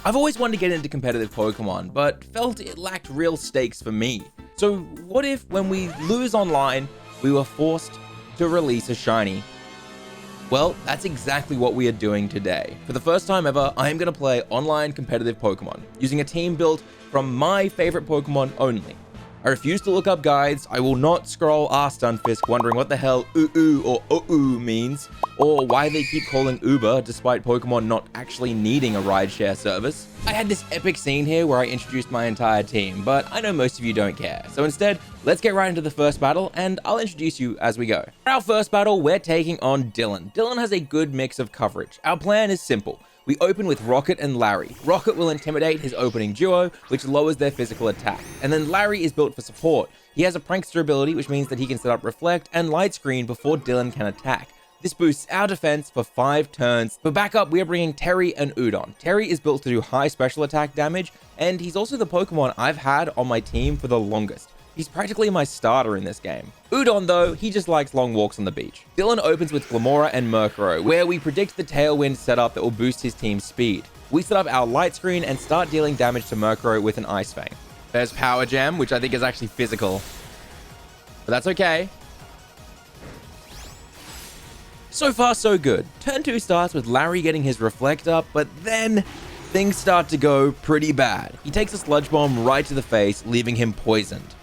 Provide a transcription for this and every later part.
I've always wanted to get into competitive Pokemon, but felt it lacked real stakes for me. So what if when we lose online, we were forced to release a shiny? Well, that's exactly what we are doing today. For the first time ever, I am going to play online competitive Pokemon, using a team built from my favorite Pokemon only. I refuse to look up guides, I will not scroll Stunfisk wondering what the hell oo or oo means, or why they keep calling Uber despite Pokemon not actually needing a rideshare service. I had this epic scene here where I introduced my entire team, but I know most of you don't care. So instead, let's get right into the first battle, and I'll introduce you as we go. For our first battle, we're taking on Dylan. Dylan has a good mix of coverage. Our plan is simple. We open with Rocket and Larry. Rocket will intimidate his opening duo, which lowers their physical attack. And then Larry is built for support. He has a Prankster ability, which means that he can set up Reflect and Light Screen before Dylan can attack. This boosts our defense for 5 turns. For backup, we are bringing Terry and Udon. Terry is built to do high special attack damage, and he's also the Pokemon I've had on my team for the longest. He's practically my starter in this game. Udon, though, he just likes long walks on the beach. Dylan opens with Glamora and Murkrow, where we predict the Tailwind setup that will boost his team's speed. We set up our Light Screen and start dealing damage to Murkrow with an Ice Fang. There's Power Gem, which I think is actually physical, but that's okay. So far, so good. Turn 2 starts with Larry getting his Reflect up, but then things start to go pretty bad. He takes a Sludge Bomb right to the face, leaving him poisoned.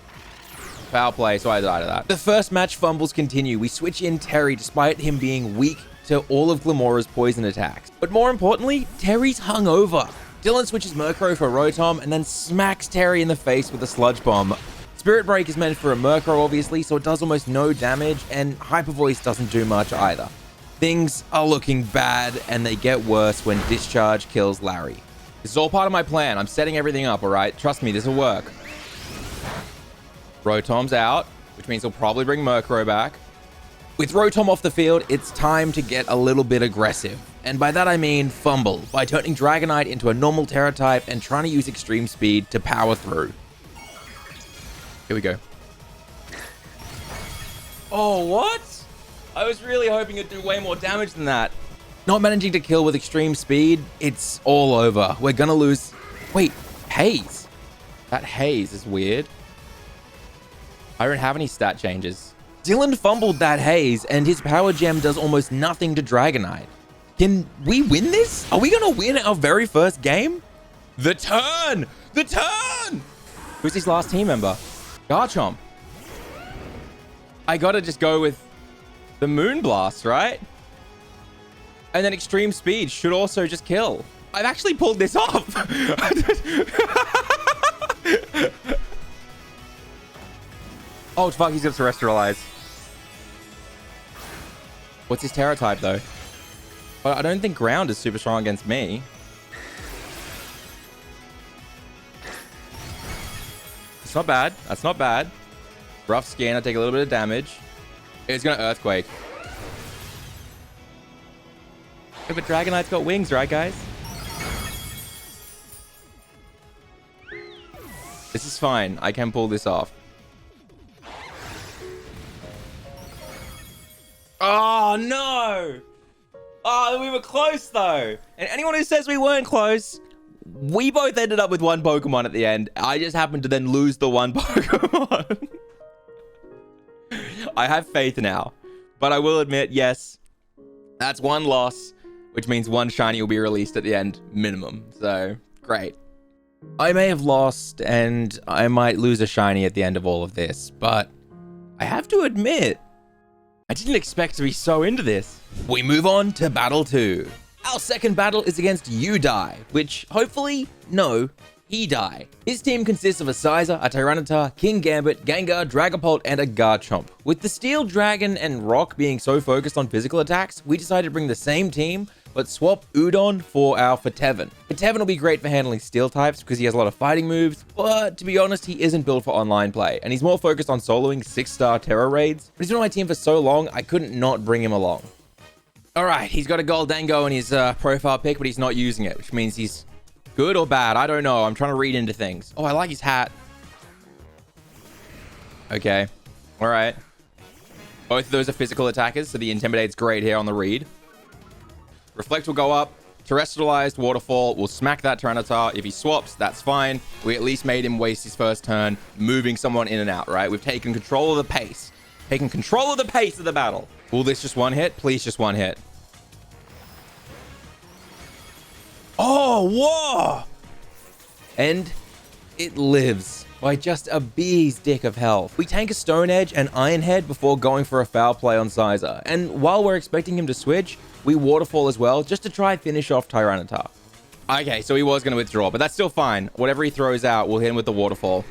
Foul play, so I died of that. The first match fumbles continue. We switch in Terry despite him being weak to all of Glamora's poison attacks. But more importantly, Terry's hungover. Dylan switches Murkrow for Rotom and then smacks Terry in the face with a Sludge Bomb. Spirit Break is meant for a Murkrow, obviously, so it does almost no damage, and Hyper Voice doesn't do much either. Things are looking bad, and they get worse when Discharge kills Larry. This is all part of my plan. I'm setting everything up, alright? Trust me, this will work. Rotom's out, which means he'll probably bring Murkrow back. With Rotom off the field, it's time to get a little bit aggressive. And by that I mean fumble, by turning Dragonite into a normal Terra type and trying to use extreme speed to power through. Here we go. Oh, what? I was really hoping it'd do way more damage than that. Not managing to kill with extreme speed, it's all over. We're gonna lose... Wait, Haze. That Haze is weird. I don't have any stat changes. Dylan fumbled that Haze, and his Power Gem does almost nothing to Dragonite. Can we win this? Are we gonna win our very first game? The turn! The turn! Who's his last team member? Garchomp. I gotta just go with the Moonblast, right? And then Extreme Speed should also just kill. I've actually pulled this off. Oh, fuck, he's got Terrestrialize. What's his Terra type, though? Well, I don't think Ground is super strong against me. It's not bad. That's not bad. Rough Skin. I take a little bit of damage. It's going to Earthquake. Yeah, but Dragonite's got wings, right, guys? This is fine. I can pull this off. Oh, no! Oh, we were close, though. And anyone who says we weren't close, we both ended up with one Pokemon at the end. I just happened to then lose the one Pokemon. I have faith now. But I will admit, yes, that's one loss, which means one shiny will be released at the end, minimum. So, great. I may have lost, and I might lose a shiny at the end of all of this, but I have to admit, I didn't expect to be so into this. We move on to Battle 2. Our second battle is against Eljay, which hopefully, no, he die. His team consists of a Sizer, a Tyranitar, King Gambit, Gengar, Dragapult, and a Garchomp. With the Steel Dragon and Rock being so focused on physical attacks, we decided to bring the same team, but swap Udon for our Fatevin. Fatevin will be great for handling steel types because he has a lot of fighting moves, but to be honest, he isn't built for online play, and he's more focused on soloing 6-star Terra raids. But he's been on my team for so long, I couldn't not bring him along. Alright, he's got a Goldango in his profile pic, but he's not using it, which means he's good or bad. I don't know. I'm trying to read into things. Oh, I like his hat. Okay. Alright. Both of those are physical attackers, so the Intimidate's great here on the read. Reflect will go up. Terrestrialized Waterfall will smack that Tyranitar. If he swaps, that's fine. We at least made him waste his first turn, moving someone in and out, right? We've taken control of the pace. Taking control of the pace of the battle. Will this just one hit? Please just one hit. Oh, whoa! And it lives by just a bee's dick of health. We tank a Stone Edge and Iron Head before going for a foul play on Sizer. And while we're expecting him to switch, we Waterfall as well, just to try and finish off Tyranitar. Okay, so he was going to withdraw, but that's still fine. Whatever he throws out, we'll hit him with the Waterfall.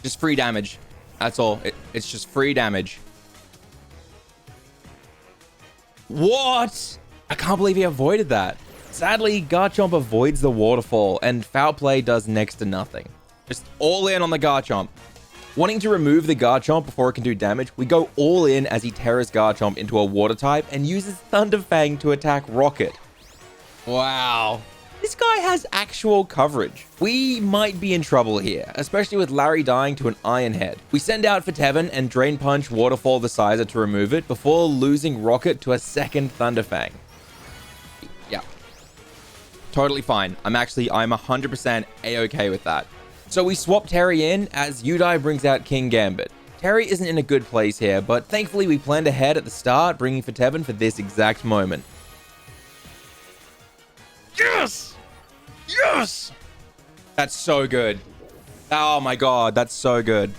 Just free damage. That's all. It's just free damage. What? I can't believe he avoided that. Sadly, Garchomp avoids the Waterfall, and Foul Play does next to nothing. Just all in on the Garchomp. Wanting to remove the Garchomp before it can do damage, we go all in as he terrors Garchomp into a Water type and uses Thunder Fang to attack Rocket. Wow. This guy has actual coverage. We might be in trouble here, especially with Larry dying to an Iron Head. We send out Tevin and Drain Punch Waterfall the Sizer to remove it before losing Rocket to a second Thunder Fang. Yeah. Totally fine. I'm 100% a-okay with that. So we swap Terry in as Udai brings out King Gambit. Terry isn't in a good place here, but thankfully we planned ahead at the start, bringing Tevin for this exact moment. Yes! Yes! That's so good. Oh my god, that's so good.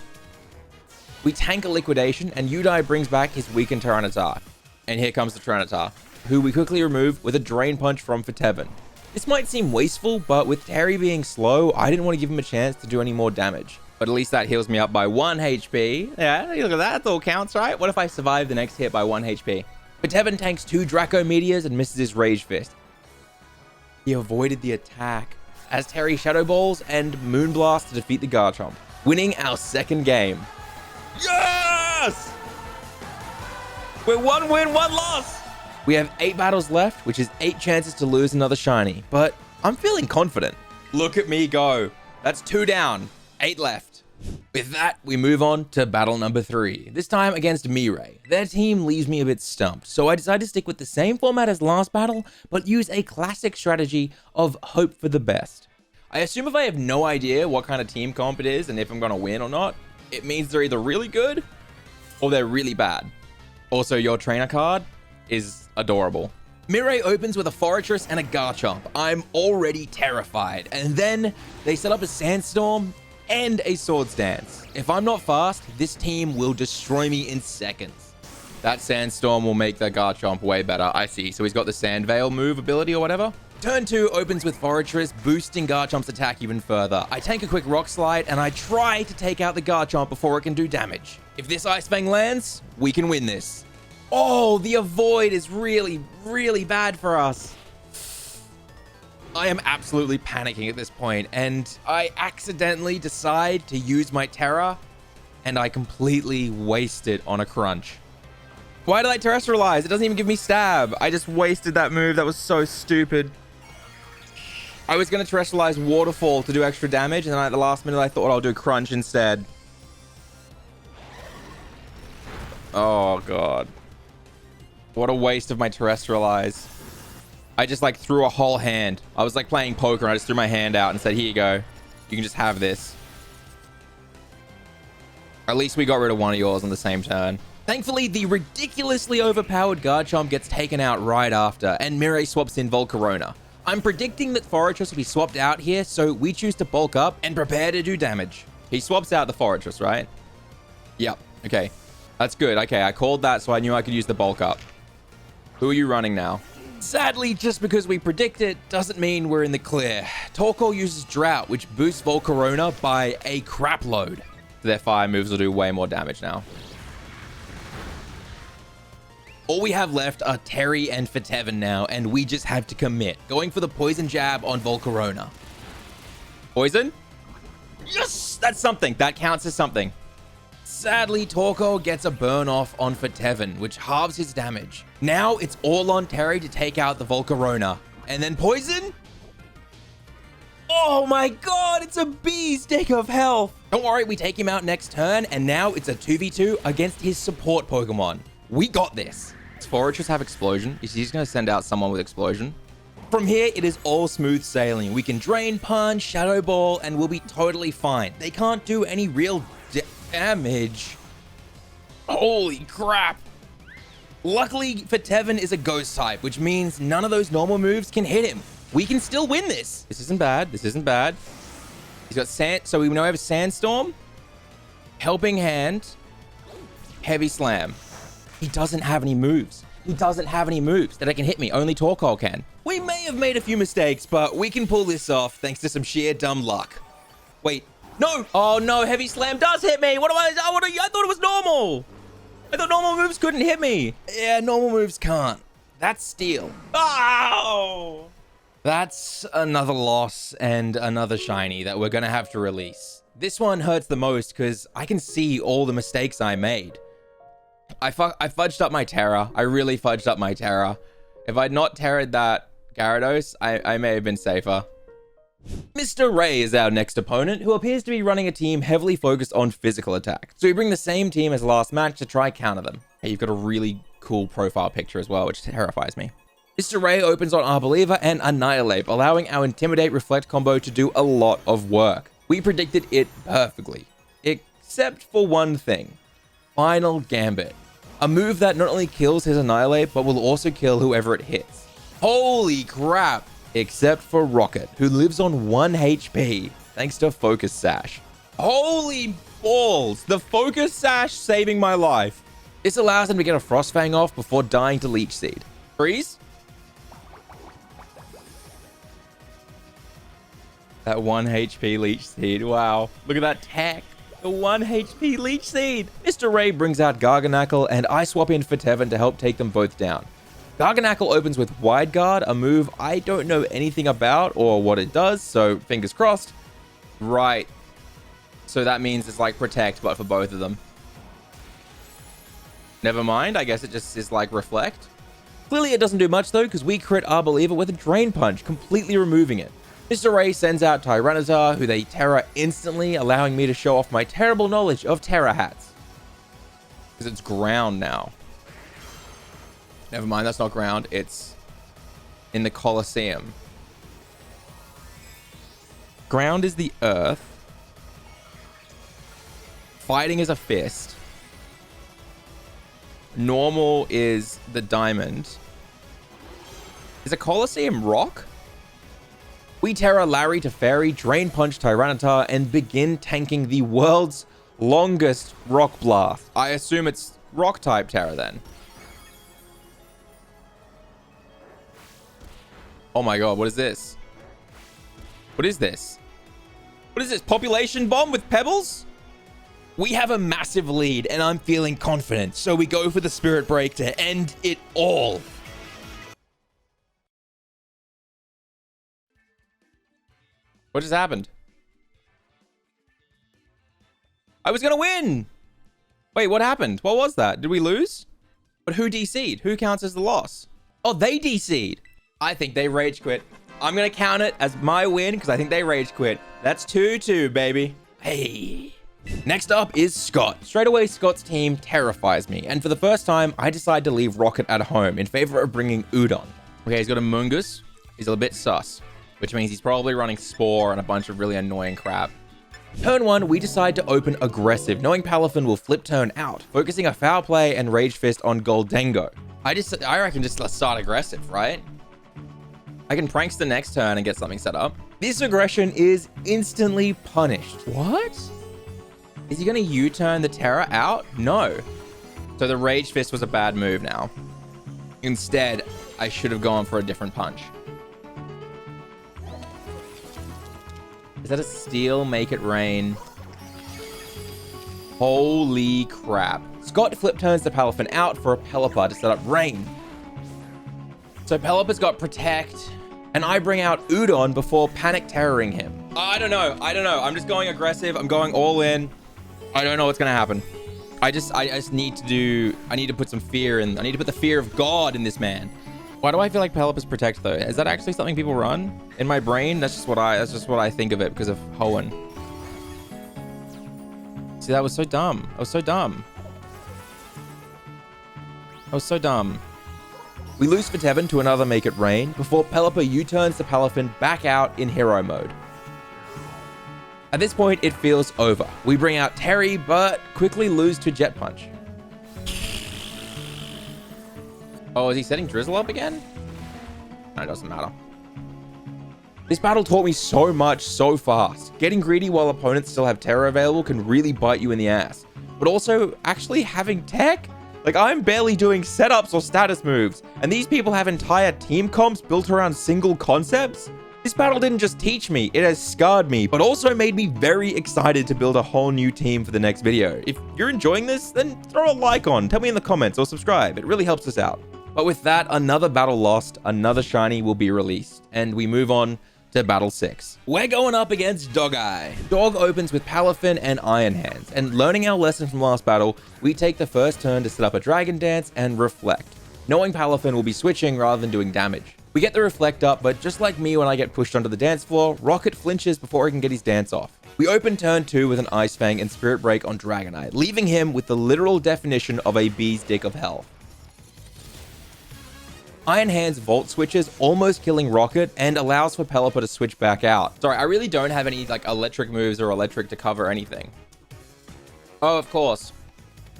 We tank a Liquidation, and Udai brings back his weakened Tyranitar. And here comes the Tyranitar, who we quickly remove with a Drain Punch from Tevin. This might seem wasteful, but with Terry being slow, I didn't want to give him a chance to do any more damage. But at least that heals me up by 1 HP. Yeah, look at that. That all counts, right? What if I survive the next hit by 1 HP? Tevin tanks 2 Draco Meteors and misses his Rage Fist. He avoided the attack as Terry Shadow Balls and Moonblast to defeat the Garchomp, winning our second game. Yes! We're 1 win, 1 loss. We have 8 battles left, which is 8 chances to lose another shiny, but I'm feeling confident. Look at me go. That's 2 down, 8 left. With that, we move on to battle number 3, this time against Mirai. Their team leaves me a bit stumped, so I decided to stick with the same format as last battle, but use a classic strategy of hope for the best. I assume if I have no idea what kind of team comp it is and if I'm going to win or not, it means they're either really good or they're really bad. Also, your trainer card is adorable. Mirai opens with a Forretress and a Garchomp. I'm already terrified. And then they set up a Sandstorm and a Swords Dance. If I'm not fast, this team will destroy me in seconds. That Sandstorm will make the Garchomp way better. I see. So he's got the Sand Veil move ability or whatever. Turn 2 opens with Forretress, boosting Garchomp's attack even further. I tank a quick Rock Slide and I try to take out the Garchomp before it can do damage. If this Ice Fang lands, we can win this. Oh, the avoid is really, really bad for us. I am absolutely panicking at this point, and I accidentally decide to use my Terra, and I completely waste it on a Crunch. Why did I Terrestrialize? It doesn't even give me Stab. I just wasted that move. That was so stupid. I was going to Terrestrialize Waterfall to do extra damage, and then at the last minute I thought I'll do Crunch instead. Oh, God. What a waste of my Terrestrialize. I just like threw a whole hand. I was like playing poker and I just threw my hand out and said, here you go. You can just have this. At least we got rid of one of yours on the same turn. Thankfully, the ridiculously overpowered Garchomp gets taken out right after, and Mirai swaps in Volcarona. I'm predicting that Forretress will be swapped out here, so we choose to bulk up and prepare to do damage. He swaps out the Forretress, right? Yep. Okay. That's good. Okay, I called that, so I knew I could use the bulk up. Who are you running now? Sadly, just because we predict it doesn't mean we're in the clear. Torkoal uses Drought, which boosts Volcarona by a crap load. Their fire moves will do way more damage now. All we have left are Terry and Tevin now, and we just have to commit. Going for the Poison Jab on Volcarona. Poison? Yes! That's something. That counts as something. Sadly, Torkoal gets a burn off on Tevin, which halves his damage. Now it's all on Terry to take out the Volcarona. And then Poison? Oh my god, it's a bee's dick of health. Don't worry, we take him out next turn, and now it's a 2v2 against his support Pokemon. We got this. Does Forretress have Explosion? Is he just going to send out someone with Explosion? From here, it is all smooth sailing. We can Drain Punch, Shadow Ball, and we'll be totally fine. They can't do any real damage. Holy crap. Luckily for Tevin is a ghost type, which means none of those normal moves can hit him. We can still win this. This isn't bad. This isn't bad. He's got sand. So we know we have a Sandstorm, Helping Hand, Heavy Slam. He doesn't have any moves. He doesn't have any moves that can hit me. Only Torkoal can. We may have made a few mistakes, but we can pull this off thanks to some sheer dumb luck. Wait, no. Oh no, Heavy Slam does hit me. What am I thought it was normal. I thought normal moves couldn't hit me. Yeah, normal moves can't. That's Steel. Oh! That's another loss and another shiny that we're gonna have to release. This one hurts the most because I can see all the mistakes I made. I fudged up my Terra. I really fudged up my Terra. If I'd not terrored that Gyarados, I may have been safer. Mr. Ray is our next opponent, who appears to be running a team heavily focused on physical attack. So we bring the same team as last match to try counter them. Hey, you've got a really cool profile picture as well, which terrifies me. Mr. Ray opens on Arbeliever and Annihilate, allowing our Intimidate Reflect combo to do a lot of work. We predicted it perfectly, except for one thing. Final Gambit. A move that not only kills his Annihilate, but will also kill whoever it hits. Holy crap! Except for Rocket, who lives on 1 HP, thanks to Focus Sash. Holy balls! The Focus Sash saving my life. This allows him to get a Frostfang off before dying to Leech Seed. Freeze? That 1 HP Leech Seed, wow. Look at that tech. The 1 HP Leech Seed. Mr. Ray brings out Garganackle, and I swap in for Tevin to help take them both down. Garganackle opens with Wide Guard, a move I don't know anything about or what it does, so fingers crossed. Right. So that means it's like Protect, but for both of them. Never mind, I guess it just is like Reflect. Clearly it doesn't do much though, because we crit Arbeliever with a Drain Punch, completely removing it. Mr. Ray sends out Tyranitar, who they Terra instantly, allowing me to show off my terrible knowledge of Terra hats. Because it's ground now. Never mind, that's not ground. It's in the Colosseum. Ground is the earth. Fighting is a fist. Normal is the diamond. Is a Colosseum rock? We Terra Larry to Fairy, Drain Punch Tyranitar, and begin tanking the world's longest Rock Blast. I assume it's Rock type Terra then. Oh my god, what is this? What is this? What is this? Population bomb with pebbles? We have a massive lead and I'm feeling confident, so we go for the Spirit Break to end it all. What just happened? I was gonna win! Wait, what happened? What was that? Did we lose? But who DC'd? Who counts as the loss? Oh, they DC'd. I think they rage quit. I'm gonna count it as my win because I think they rage quit. That's 2-2, baby. Hey. Next up is Scott. Straight away, Scott's team terrifies me. And for the first time, I decide to leave Rocket at home in favor of bringing Udon. Okay, he's got a Mungus. He's a bit sus, which means he's probably running Spore and a bunch of really annoying crap. Turn 1, we decide to open aggressive, knowing Palafin will flip turn out, focusing a Foul Play and Rage Fist on Goldengo. I reckon just let's start aggressive, right? I can Prankster next turn and get something set up. This aggression is instantly punished. What? Is he gonna U-turn the Terra out? No. So the Rage Fist was a bad move now. Instead, I should have gone for a different punch. Is that a Steel? Make it rain. Holy crap. Scott flip turns the Palafin out for a Pelipper to set up rain. So Pelipper's got Protect, and I bring out Udon before panic terroring him. I don't know. I'm just going aggressive. I'm going all in. I don't know what's gonna happen. I just need to put some fear in. I need to put the fear of God in this man. Why do I feel like Pelipper's Protect though? Is that actually something people run? In my brain, that's just what I think of it because of Hoenn. See, that was so dumb. I was so dumb. We lose Fatevin to another Make It Rain before Pelipper U-turns the Palafin back out in hero mode. At this point, it feels over. We bring out Terry, but quickly lose to Jet Punch. Oh, is he setting Drizzle up again? No, it doesn't matter. This battle taught me so much so fast. Getting greedy while opponents still have Terror available can really bite you in the ass. But also, actually having tech? Like, I'm barely doing setups or status moves, and these people have entire team comps built around single concepts? This battle didn't just teach me, it has scarred me, but also made me very excited to build a whole new team for the next video. If you're enjoying this, then throw a like on, tell me in the comments, or subscribe. It really helps us out. But with that, another battle lost, another shiny will be released, and we move on to Battle 6. We're going up against Dogeye. Dog opens with Palafin and Iron Hands, and learning our lesson from last battle, we take the first turn to set up a Dragon Dance and reflect, knowing Palafin will be switching rather than doing damage. We get the reflect up, but just like me when I get pushed onto the dance floor, Rocket flinches before he can get his dance off. We open turn 2 with an Ice Fang and Spirit Break on Dragonite, leaving him with the literal definition of a bee's dick of hell. Iron Hands Volt switches, almost killing Rocket, and allows for Pelipper to switch back out. Sorry, I really don't have any like electric moves or electric to cover anything. Oh, of course.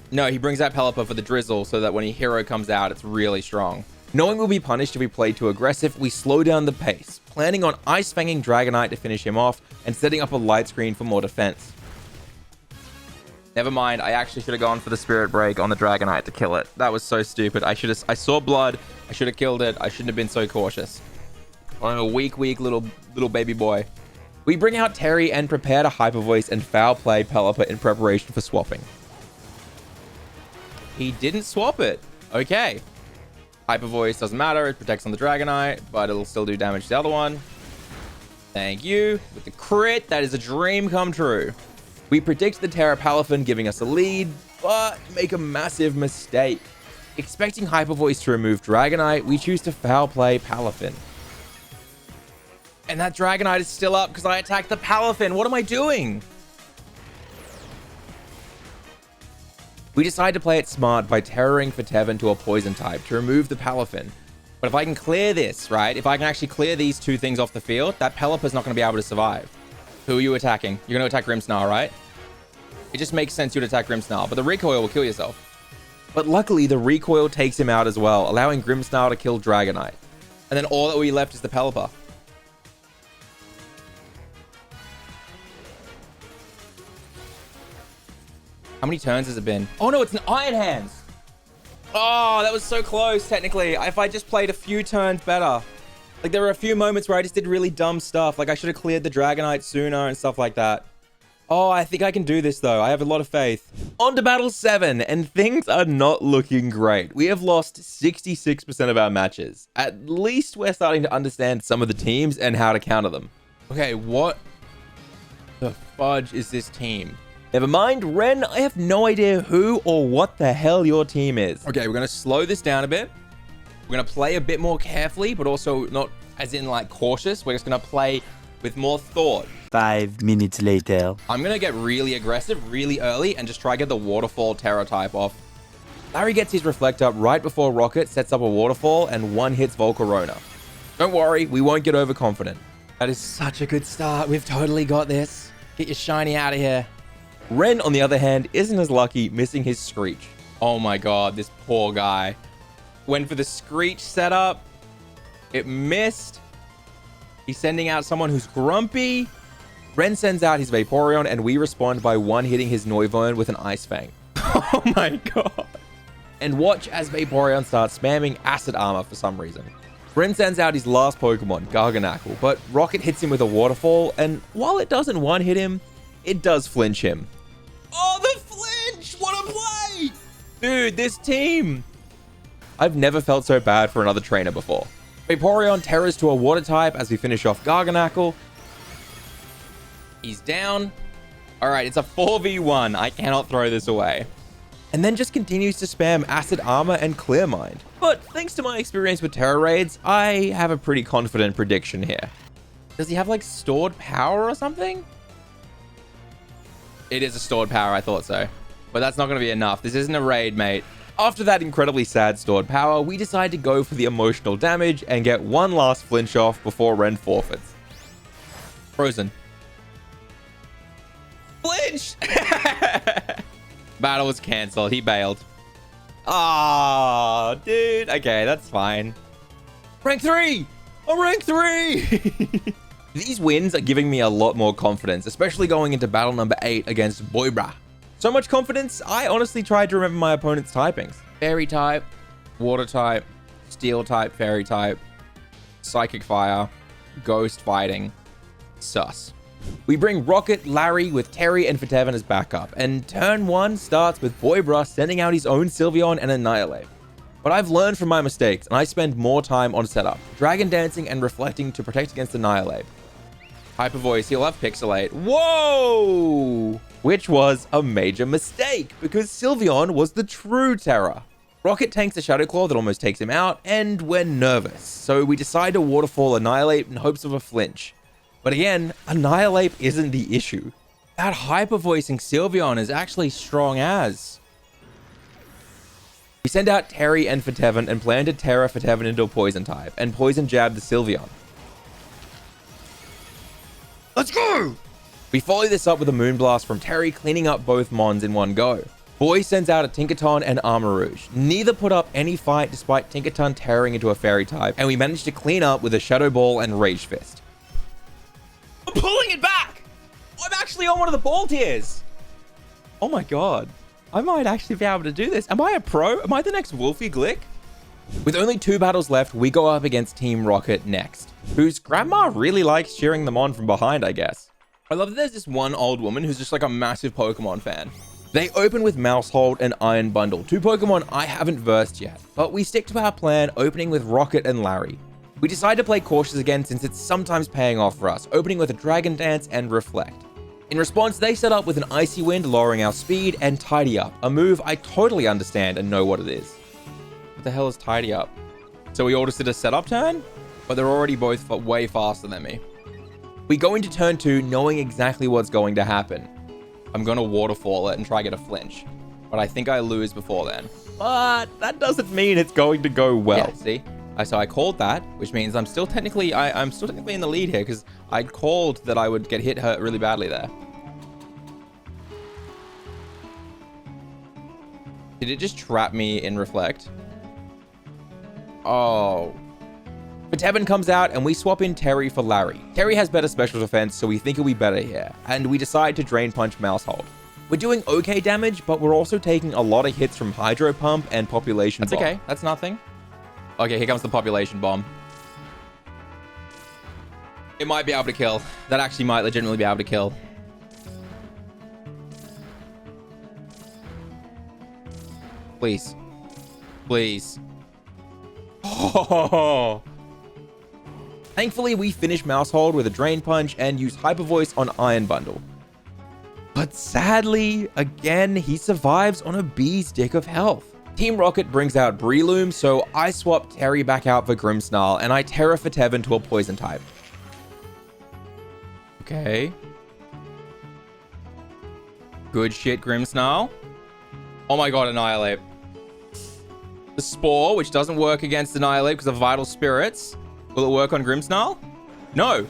No, he brings out Pelipper for the Drizzle so that when a hero comes out, it's really strong. Knowing we'll be punished if we play too aggressive, we slow down the pace, planning on Ice Fanging Dragonite to finish him off and setting up a light screen for more defense. Never mind, I actually should have gone for the Spirit Break on the Dragonite to kill it. That was so stupid. I saw blood. I should have killed it. I shouldn't have been so cautious. I'm a weak little baby boy. We bring out Terry and prepare to Hyper Voice and Foul Play Pelipper in preparation for swapping. He didn't swap it. Okay. Hyper Voice doesn't matter. It protects on the Dragonite, but it'll still do damage to the other one. Thank you. With the crit, that is a dream come true. We predict the Terra Palafin giving us a lead, but make a massive mistake. Expecting Hyper Voice to remove Dragonite, we choose to Foul Play Palafin. And that Dragonite is still up because I attacked the Palafin. What am I doing? We decide to play it smart by terroring Fatevin to a poison type to remove the Palafin. But if I can clear this, right? If I can actually clear these two things off the field, that Pelipper's not going to be able to survive. Who are you attacking? You're going to attack Grimmsnarl, right? It just makes sense you'd attack Grimmsnarl, but the recoil will kill yourself. But luckily, the recoil takes him out as well, allowing Grimmsnarl to kill Dragonite. And then all that will be left is the Pelipper. How many turns has it been? Oh no, it's an Iron Hands! Oh, that was so close, technically. If I just played a few turns better. Like, there were a few moments where I just did really dumb stuff. Like, I should have cleared the Dragonite sooner and stuff like that. Oh, I think I can do this, though. I have a lot of faith. On to Battle 7, and things are not looking great. We have lost 66% of our matches. At least we're starting to understand some of the teams and how to counter them. Okay, what the fudge is this team? Never mind, Ren, I have no idea who or what the hell your team is. Okay, we're going to slow this down a bit. We're going to play a bit more carefully, but also not as in like cautious. We're just going to play with more thought. 5 minutes later. I'm going to get really aggressive really early and just try to get the Waterfall Terror type off. Larry gets his Reflect up right before Rocket sets up a Waterfall and one hits Volcarona. Don't worry, we won't get overconfident. That is such a good start. We've totally got this. Get your shiny out of here. Ren, on the other hand, isn't as lucky, missing his Screech. Oh my god, this poor guy. Went for the Screech setup. It missed. He's sending out someone who's grumpy. Ren sends out his Vaporeon, and we respond by one-hitting his Noivern with an Ice Fang. Oh my god. And watch as Vaporeon starts spamming Acid Armor for some reason. Ren sends out his last Pokemon, Garganacl, but Rocket hits him with a Waterfall, and while it doesn't one-hit him, it does flinch him. Oh, the flinch! What a play! Dude, this team! I've never felt so bad for another trainer before. Vaporeon terrors to a water type as we finish off Garganacl. He's down. Alright, it's a 4v1. I cannot throw this away. And then just continues to spam Acid Armor and Clear Mind. But thanks to my experience with Terror Raids, I have a pretty confident prediction here. Does he have like stored power or something? It is a stored power, I thought so. But that's not going to be enough. This isn't a raid, mate. After that incredibly sad stored power, we decide to go for the emotional damage and get one last flinch off before Ren forfeits. Frozen. Flinch! Battle was cancelled. He bailed. Ah, dude. Okay, that's fine. Rank 3! I'm rank 3! These wins are giving me a lot more confidence, especially going into battle number 8 against Boybra. So much confidence, I honestly tried to remember my opponent's typings. Fairy type, water type, steel type, fairy type, psychic fire, ghost fighting, sus. We bring Rocket, Larry with Terry and Fitevan as backup, and turn 1 starts with Boybra sending out his own Sylveon and Annihilate. But I've learned from my mistakes, and I spend more time on setup, Dragon Dancing and Reflecting to protect against Annihilate. Hyper Voice, he'll have Pixelate. Whoa! Which was a major mistake, because Sylveon was the true terror. Rocket tanks a Shadow Claw that almost takes him out, and we're nervous, so we decide to Waterfall Annihilate in hopes of a flinch. But again, Annihilate isn't the issue. That Hyper Voicing Sylveon is actually strong as. We send out Terry and Fitevan and plan to Terra Fitevan into a Poison type, and Poison Jab the Sylveon. Let's go! We follow this up with a Moonblast from Terry, cleaning up both Mons in one go. Boy sends out a Tinkaton and Armarouge. Neither put up any fight despite Tinkaton tearing into a Fairy type, and we managed to clean up with a Shadow Ball and Rage Fist. I'm pulling it back! I'm actually on one of the ball tiers! Oh my god. I might actually be able to do this. Am I a pro? Am I the next WolfeyGC? With only 2 battles left, we go up against Team Rocket next, whose grandma really likes cheering them on from behind, I guess. I love that there's this one old woman who's just like a massive Pokemon fan. They open with Mousehold and Iron Bundle, 2 Pokemon I haven't versed yet, but we stick to our plan, opening with Rocket and Larry. We decide to play cautious again since it's sometimes paying off for us, opening with a Dragon Dance and Reflect. In response, they set up with an Icy Wind, lowering our speed, and Tidy Up, a move I totally understand and know what it is. What the hell is Tidy Up? So we all just did a setup turn? But they're already both way faster than me. We go into turn 2 knowing exactly what's going to happen. I'm going to Waterfall it and try to get a flinch. But I think I lose before then. But that doesn't mean it's going to go well. Yeah, see? So I called that, which means I'm still technically in the lead here because I called that I would get hurt really badly there. Did it just trap me in Reflect? Oh. Fitevan comes out and we swap in Terry for Larry. Terry has better special defense, so we think he'll be better here, and we decide to Drain Punch Mousehold. We're doing okay damage, but we're also taking a lot of hits from Hydro Pump and Population Bomb. That's okay, that's nothing. Okay, here comes the Population Bomb. It might be able to kill. That actually might legitimately be able to kill. Please. Please. Oh. Thankfully, we finish Mousehold with a Drain Punch and use Hyper Voice on Iron Bundle. But sadly, again, he survives on a bee's dick of health. Team Rocket brings out Breloom, so I swap Terry back out for Grimmsnarl, and I Terra Fitevan to a Poison type. Okay. Good shit, Grimmsnarl. Oh my god, Annihilate. The Spore, which doesn't work against Annihilate because of Vital Spirits. Will it work on Grimmsnarl? No.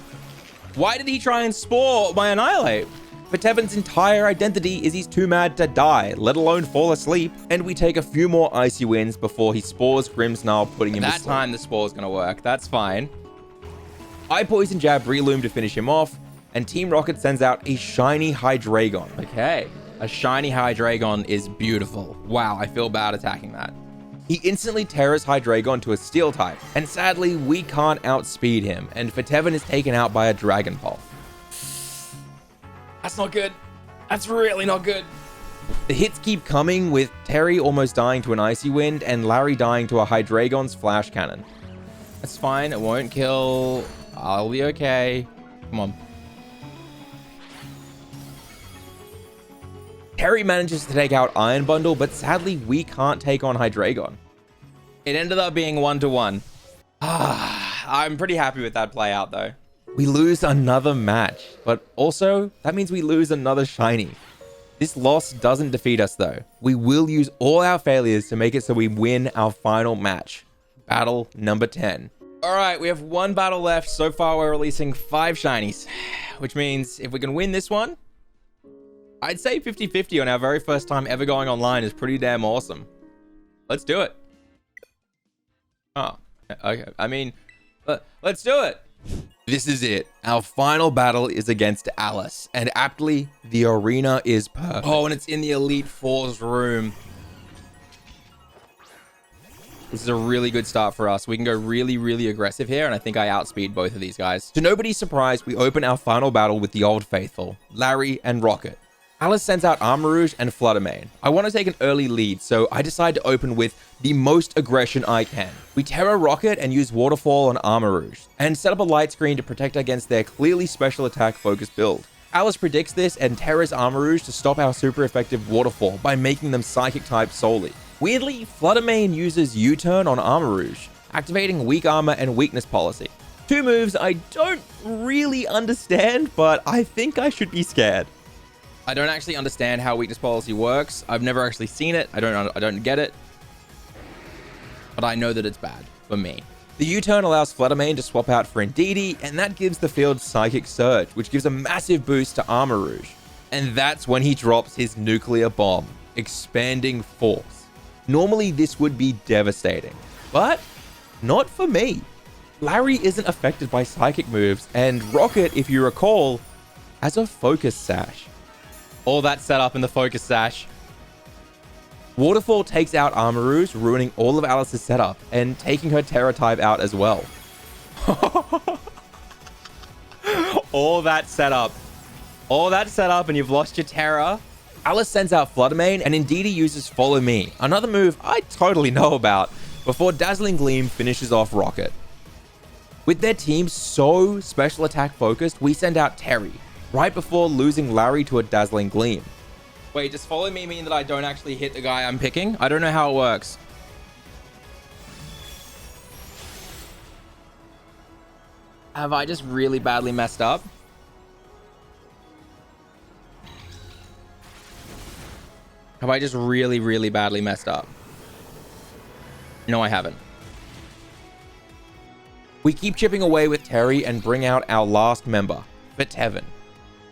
Why did he try and Spore my Annihilate? Fitevan's entire identity is he's too mad to die, let alone fall asleep, and we take a few more Icy Winds before he Spores Grimmsnarl, putting him to sleep. That time the Spore's gonna work, that's fine. I Poison Jab Breloom to finish him off, and Team Rocket sends out a shiny Hydreigon. Okay, a shiny Hydreigon is beautiful. Wow, I feel bad attacking that. He instantly Terras Hydreigon to a Steel type, and sadly, we can't outspeed him, and Fitevan is taken out by a Dragon Pulse. That's not good. That's really not good. The hits keep coming, with Terry almost dying to an Icy Wind, and Larry dying to a Hydreigon's Flash Cannon. That's fine, it won't kill. I'll be okay. Come on. Terry manages to take out Iron Bundle, but sadly, we can't take on Hydreigon. It ended up being 1-1. I'm pretty happy with that play out, though. We lose another match, but also, that means we lose another shiny. This loss doesn't defeat us though. We will use all our failures to make it so we win our final match. Battle number 10. All right, we have one battle left. So far, we're releasing 5 shinies, which means if we can win this one, I'd say 50-50 on our very first time ever going online is pretty damn awesome. Let's do it. Oh, okay. I mean, let's do it. This is it. Our final battle is against Alice, and aptly, the arena is perfect. Oh, and it's in the Elite Four's room. This is a really good start for us. We can go really, really aggressive here, and I think I outspeed both of these guys. To nobody's surprise, we open our final battle with the Old Faithful, Larry and Rocket. Alice sends out Armarouge and Fluttermane. I want to take an early lead, so I decide to open with the most aggression I can. We Terra Rocket and use Waterfall on Armarouge, and set up a light screen to protect against their clearly special attack focused build. Alice predicts this and Terras Armarouge to stop our super effective Waterfall by making them Psychic type solely. Weirdly, Fluttermane uses U-turn on Armarouge, activating weak armor and weakness policy. 2 moves I don't really understand, but I think I should be scared. I don't actually understand how weakness policy works. I've never actually seen it. I don't get it. But I know that it's bad for me. The U-turn allows Fluttermane to swap out for Indeedee, and that gives the field Psychic Surge, which gives a massive boost to Armarouge. And that's when he drops his nuclear bomb, Expanding Force. Normally this would be devastating, but not for me. Larry isn't affected by psychic moves, and Rocket, if you recall, has a Focus Sash. All that set up in the Focus Sash. Waterfall takes out Armarouge, ruining all of Alice's setup and taking her Terra type out as well. All that setup. All that setup and you've lost your Terra. Alice sends out Fluttermane and Indeedee uses Follow Me, another move I totally know about, before Dazzling Gleam finishes off Rocket. With their team so special attack focused, we send out Terry, right before losing Larry to a Dazzling Gleam. Wait, does Follow Me mean that I don't actually hit the guy I'm picking? I don't know how it works. Have I just really badly messed up? Have I just really, really badly messed up? No, I haven't. We keep chipping away with Terry and bring out our last member, Tevin.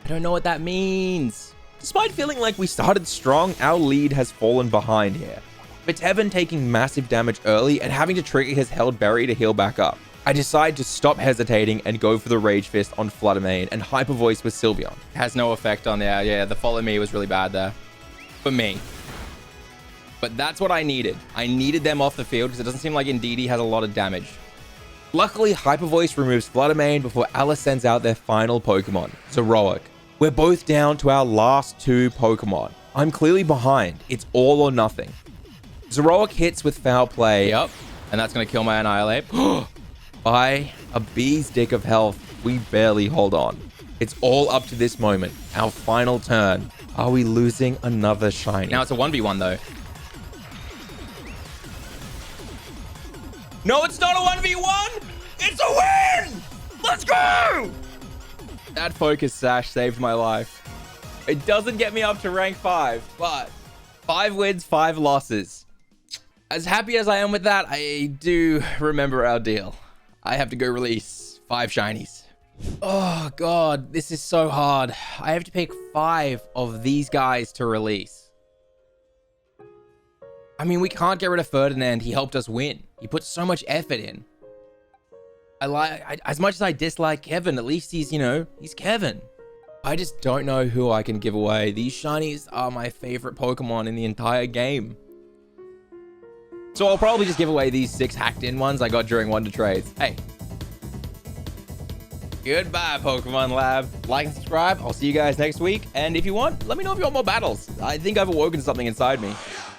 I don't know what that means. Despite feeling like we started strong, our lead has fallen behind here. Tevin taking massive damage early and having to trigger his held berry to heal back up. I decide to stop hesitating and go for the Rage Fist on Fluttermane and Hyper Voice with Sylveon. Has no effect on there. Yeah, the Follow Me was really bad there. For me. But that's what I needed. I needed them off the field because it doesn't seem like Indeedee has a lot of damage. Luckily, Hyper Voice removes Fluttermane before Alice sends out their final Pokemon, Zoroark. We're both down to our last 2 Pokemon. I'm clearly behind. It's all or nothing. Zoroark hits with Foul Play. Yep. And that's going to kill my Annihilate. By a bee's dick of health, we barely hold on. It's all up to this moment. Our final turn. Are we losing another shiny? Now it's a 1v1 though. No, it's not a 1v1! It's a win! Let's go! That Focus Sash saved my life. It doesn't get me up to rank 5, but 5 wins, 5 losses. As happy as I am with that, I do remember our deal. I have to go release 5 shinies. Oh god, this is so hard. I have to pick 5 of these guys to release. I mean, we can't get rid of Ferdinand. He helped us win. He put so much effort in. As much as I dislike Kevin, at least he's, he's Kevin. I just don't know who I can give away. These shinies are my favorite Pokemon in the entire game. So I'll probably just give away these 6 hacked in ones I got during Wonder Trades. Hey. Goodbye, Pokemon Lab. Like and subscribe. I'll see you guys next week. And if you want, let me know if you want more battles. I think I've awoken something inside me.